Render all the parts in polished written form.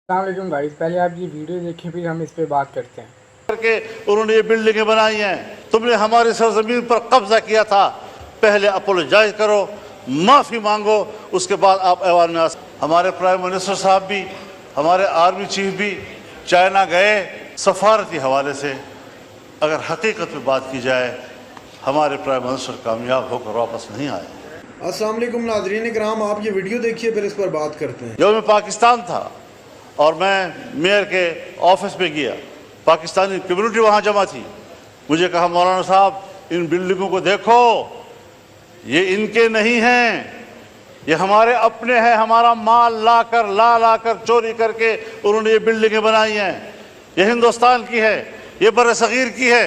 अस्सलाम वालेकुम गाइस, पहले आप ये वीडियो देखें फिर हम इस पे बात करते हैं। करके उन्होंने ये बिल्डिंगें बनाई हैं। तुमने हमारी सरजमीन पर कब्जा किया था, पहले अपोलोजाइज करो, माफ़ी मांगो, उसके बाद आप ऐवान में आ सकते। हमारे प्राइम मिनिस्टर साहब भी, हमारे आर्मी चीफ भी चाइना गए। सफारती हवाले से अगर हकीकत में बात की जाए, हमारे प्राइम मिनिस्टर कामयाब होकर वापस नहीं आए। अस्सलाम वालेकुम नाज़रीन इकराम, आप ये वीडियो देखिए फिर इस पर बात करते हैं। जब मैं पाकिस्तान था और मैं मेयर के ऑफिस में गया, पाकिस्तानी कम्युनिटी वहाँ जमा थी। मुझे कहा, मौलाना साहब इन बिल्डिंगों को देखो, ये इनके नहीं हैं, ये हमारे अपने हैं। हमारा माल ला कर चोरी करके उन्होंने ये बिल्डिंगें बनाई हैं। ये हिंदुस्तान की है, ये बरसगीर की है।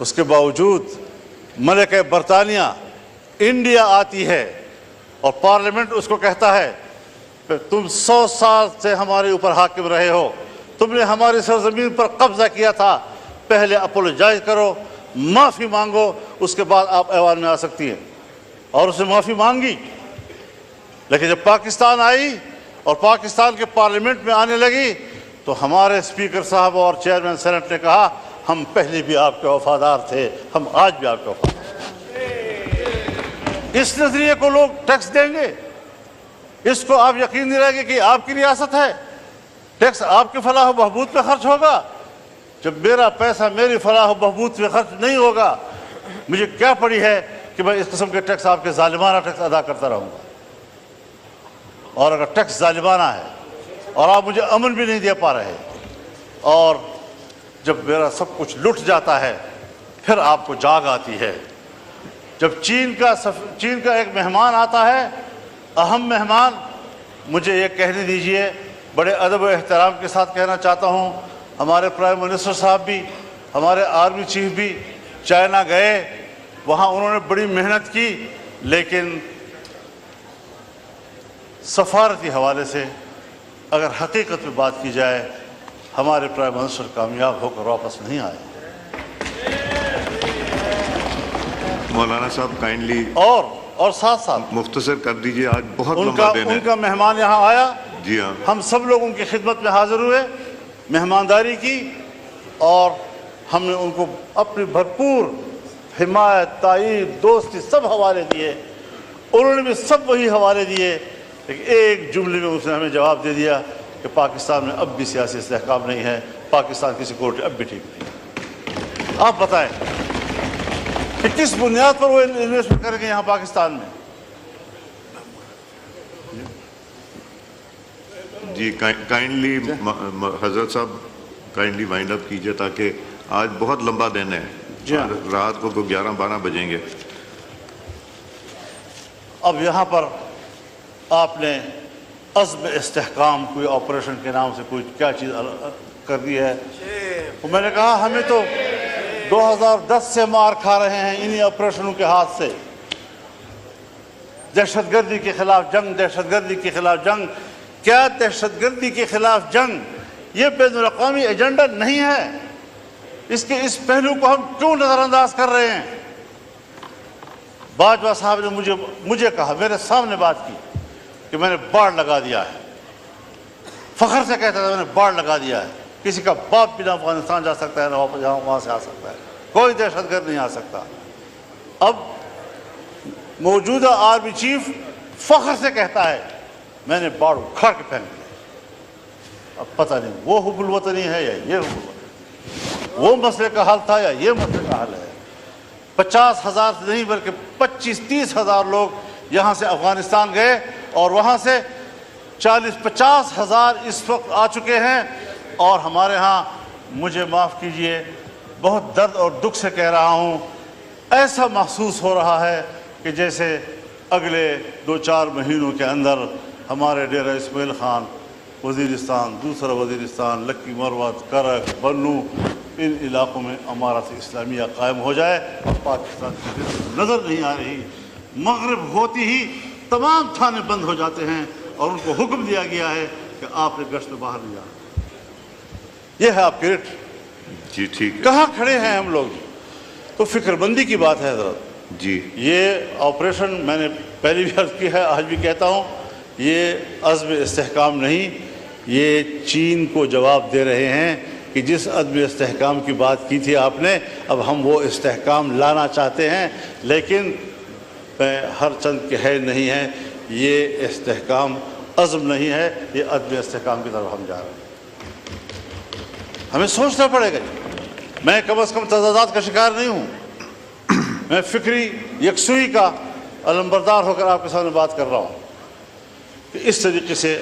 उसके बावजूद मलिका बरतानिया इंडिया आती है और पार्लियामेंट उसको कहता है, तुम 100 साल से हमारे ऊपर हाकिम रहे हो, तुमने हमारी सरजमीन पर कब्जा किया था, पहले अपोलोजाइज करो, माफ़ी मांगो, उसके बाद आप ऐवान में आ सकती हैं। और उसने माफ़ी मांगी। लेकिन जब पाकिस्तान आई और पाकिस्तान के पार्लियामेंट में आने लगी तो हमारे स्पीकर साहब और चेयरमैन सेनेट ने कहा, हम पहले भी आपके वफादार थे, हम आज भी आपके वफादार। इस नजरिए को लोग टैक्स देंगे, इसको आप यकीन नहीं रहेंगे कि आपकी रियासत है, टैक्स आपके फलाह बहबूद पे खर्च होगा। जब मेरा पैसा मेरी फलाह बहबूद पे खर्च नहीं होगा, मुझे क्या पड़ी है कि मैं इस किस्म के टैक्स, आपके जालिमाना टैक्स अदा करता रहूँगा। और अगर टैक्स जालिमाना है और आप मुझे अमन भी नहीं दे पा रहे, और जब मेरा सब कुछ लुट जाता है, फिर आपको जाग आती है। जब चीन का एक मेहमान आता है, अहम मेहमान, मुझे ये कहने दीजिए, बड़े अदब व एहतराम के साथ कहना चाहता हूँ, हमारे प्राइम मिनिस्टर साहब भी, हमारे आर्मी चीफ भी चाइना गए, वहाँ उन्होंने बड़ी मेहनत की। लेकिन सफारती हवाले से अगर हकीकत में बात की जाए, हमारे प्राइम मिनिस्टर कामयाब होकर वापस नहीं आए। मौलाना साहब काइंडली और साथ साथ मुख्तसर कर दीजिए, आज बहुत लंबा दिन है। उनका मेहमान यहाँ आया, जी हाँ, हम सब लोग उनकी खिदमत में हाजिर हुए, मेहमानदारी की, और हमने उनको अपनी भरपूर हिमायत, ताईद, दोस्ती सब हवाले दिए। उन्होंने भी सब वही हवाले दिए। लेकिन एक जुमले में उसने हमें जवाब दे दिया कि पाकिस्तान में अब भी सियासी इस्तेहकाम नहीं है, पाकिस्तान की सिक्योरिटी अब भी ठीक नहीं। आप बताएं कि किस बुनियाद पर वो इन्वेस्टमेंट करेंगे यहाँ पाकिस्तान में? जी काइंडली हजरत साहब काइंडली वाइंड अप कीजिए, ताकि आज बहुत लंबा दिन है। रात को 11-12 बजेंगे। अब यहाँ पर आपने अज़्म इस्तेहकाम कोई ऑपरेशन के नाम से कोई क्या चीज़ कर दी है। तो मैंने कहा, हमें तो 2010 से मार खा रहे हैं इन्हीं ऑपरेशनों के हाथ से। दहशतगर्दी के खिलाफ जंग, दहशतगर्दी के खिलाफ जंग। क्या दहशतगर्दी के खिलाफ जंग ये बैनुल-अक़वामी एजेंडा नहीं है? इसके इस पहलू को हम क्यों नज़रअंदाज कर रहे हैं? बाजवा साहब ने मुझे कहा, मेरे सामने बात की कि मैंने बाड़ लगा दिया है। फख्र से कहता था, मैंने बाड़ लगा दिया है। किसी का बाप भी ना अफगानिस्तान जा सकता है, ना वापस वहाँ से आ सकता है, कोई दहशतगर्द नहीं आ सकता। अब मौजूदा आर्मी चीफ फख्र से कहता है, मैंने बाड़ उखाड़ के फेंक दिया। अब पता नहीं वो हुब्बुल वतनी है या ये हुब्बुल वतनी, वो मसले का हल था या ये मसले का हल है। 50,000 से नहीं बल्कि 25-30 हज़ार लोग यहाँ से अफगानिस्तान गए और वहाँ से 40-50 हज़ार इस वक्त आ चुके हैं। और हमारे यहाँ, मुझे माफ़ कीजिए, बहुत दर्द और दुख से कह रहा हूँ, ऐसा महसूस हो रहा है कि जैसे अगले 2-4 महीनों के अंदर हमारे डेरा इस्माइल खान, वज़ीरिस्तान, दूसरा वज़ीरिस्तान, लक्की मरवत, करक, बन्नू, इन इलाक़ों में अमारत इस्लामिया कायम हो जाए और पाकिस्तान की नज़र नहीं आ रही। मगरिब होती ही तमाम थाने बंद हो जाते हैं और उनको हुक्म दिया गया है कि आपने गश्त में बाहर नहीं जाना। ये है आपकी रिट। जी ठीक है। कहाँ खड़े हैं हम लोग? तो फिक्रमंदी की बात है हज़रत जी। ये ऑपरेशन मैंने पहले भी अर्ज़ की है, आज भी कहता हूँ, ये अज़्म इस्तेहकाम नहीं, یہ چین کو جواب دے رہے ہیں کہ جس عدم استحکام کی بات کی تھی آپ نے، اب ہم وہ استحکام لانا چاہتے ہیں، لیکن ہر چند کے ہے نہیں ہے، یہ استحکام عزم نہیں ہے، یہ عدم استحکام کی طرف ہم جا رہے ہیں۔ ہمیں سوچنا پڑے گا۔ میں کم از کم تضادات کا شکار نہیں ہوں، میں فکری یکسوئی کا علمبردار ہو کر آپ کے سامنے بات کر رہا ہوں کہ اس طریقے سے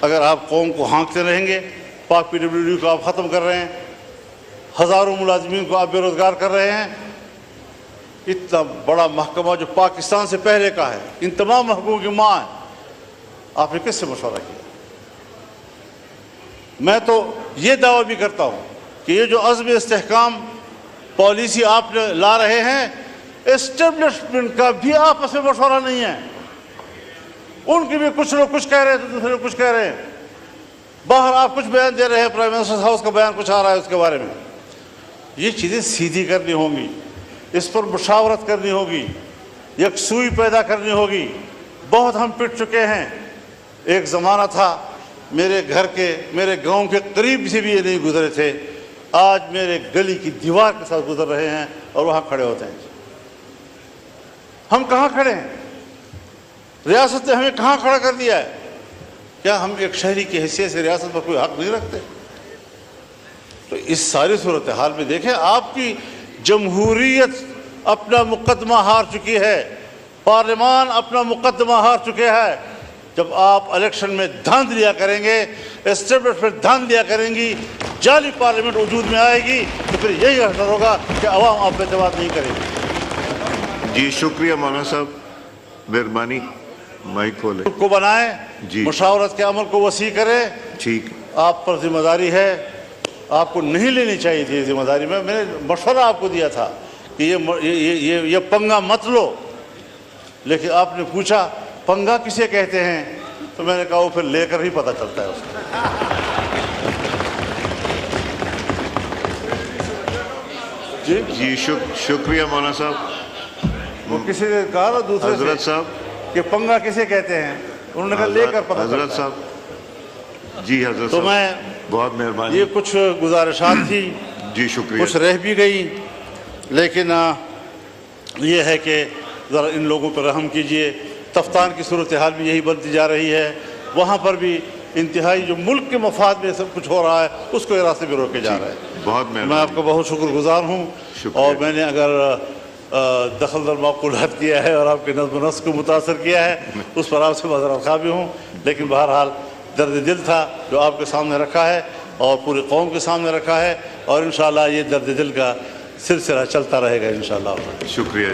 اگر آپ قوم کو ہانکتے رہیں گے، پاک پی ڈبلیو ڈی کو آپ ختم کر رہے ہیں، ہزاروں ملازمین کو آپ بے روزگار کر رہے ہیں، اتنا بڑا محکمہ جو پاکستان سے پہلے کا ہے، ان تمام محکموں کی ماں ہے، آپ نے کس سے مشورہ کیا؟ میں تو یہ دعویٰ بھی کرتا ہوں کہ یہ جو عزم استحکام پالیسی آپ نے لا رہے ہیں، اسٹیبلشمنٹ کا بھی آپس میں مشورہ نہیں ہے۔ ان کی بھی کچھ لوگ کچھ کہہ رہے ہیں تو دوسرے لوگ کچھ کہہ رہے ہیں، باہر آپ کچھ بیان دے رہے ہیں، پرائم منسٹر ہاؤس کا بیان کچھ آ رہا ہے اس کے بارے میں۔ یہ چیزیں سیدھی کرنی ہوں گی، اس پر مشاورت کرنی ہوگی، یکسوئی پیدا کرنی ہوگی۔ بہت ہم پٹ چکے ہیں۔ ایک زمانہ تھا میرے گھر کے، میرے گاؤں کے قریب سے بھی یہ نہیں گزرے تھے، آج میرے گلی کی دیوار کے ساتھ گزر رہے ہیں اور وہاں کھڑے ہوتے ہیں۔ ہم کہاں کھڑے ہیں؟ ریاست نے ہمیں کہاں کھڑا کر دیا ہے؟ کیا ہم ایک شہری کی حیثیت سے ریاست پر کوئی حق نہیں رکھتے؟ تو اس ساری صورتحال میں دیکھیں، آپ کی جمہوریت اپنا مقدمہ ہار چکی ہے، پارلیمان اپنا مقدمہ ہار چکے ہیں۔ جب آپ الیکشن میں دھاندلیاں کریں گے، اسٹیبلشمنٹ دھاندلیاں کریں گی، جعلی پارلیمنٹ وجود میں آئے گی، تو پھر یہی اثر ہوگا کہ عوام آپ پہ اعتماد نہیں کرے گی۔ جی شکریہ مولانا صاحب، مہربانی مائک کھولے کو بنائیں، جی مشاورت کے عمل کو وسیع کریں۔ ٹھیک، آپ پر ذمہ داری ہے، آپ کو نہیں لینی چاہیے تھی ذمہ داری۔ میں نے مشورہ آپ کو دیا تھا کہ یہ پنگا مت لو، لیکن آپ نے پوچھا پنگا کسے کہتے ہیں، تو میں نے کہا وہ پھر لے کر ہی پتہ چلتا ہے اس کو۔ جی شکریہ مولانا صاحب۔ وہ کسی نے کہا نا دوسرے حضرت سے صاحب، کہ پنگا کسے کہتے ہیں، انہوں نے کہا لے کر پتہ حضرت چلتا ہے۔ صاحب، جی حضرت تو صاحب میں بہت مہربانی، یہ کچھ گزارشات تھی، جی شکریہ۔ کچھ رہ بھی گئی، لیکن یہ ہے کہ ذرا ان لوگوں پر رحم کیجئے۔ تفتان کی صورتحال بھی یہی بنتی جا رہی ہے، وہاں پر بھی انتہائی جو ملک کے مفاد میں سب کچھ ہو رہا ہے اس کو راستے میں روکے جا رہا ہے۔ بہت میں مہربانی، آپ کا بہت شکر گزار ہوں، اور میں نے اگر دخل در معقولات کیا ہے اور آپ کے نظم و نسق کو متاثر کیا ہے، اس پر آپ سے معذرت خواہ بھی ہوں، لیکن بہرحال درد دل تھا جو آپ کے سامنے رکھا ہے اور پوری قوم کے سامنے رکھا ہے، اور انشاءاللہ یہ درد دل کا سلسلہ چلتا رہے گا انشاءاللہ۔ شکریہ جی۔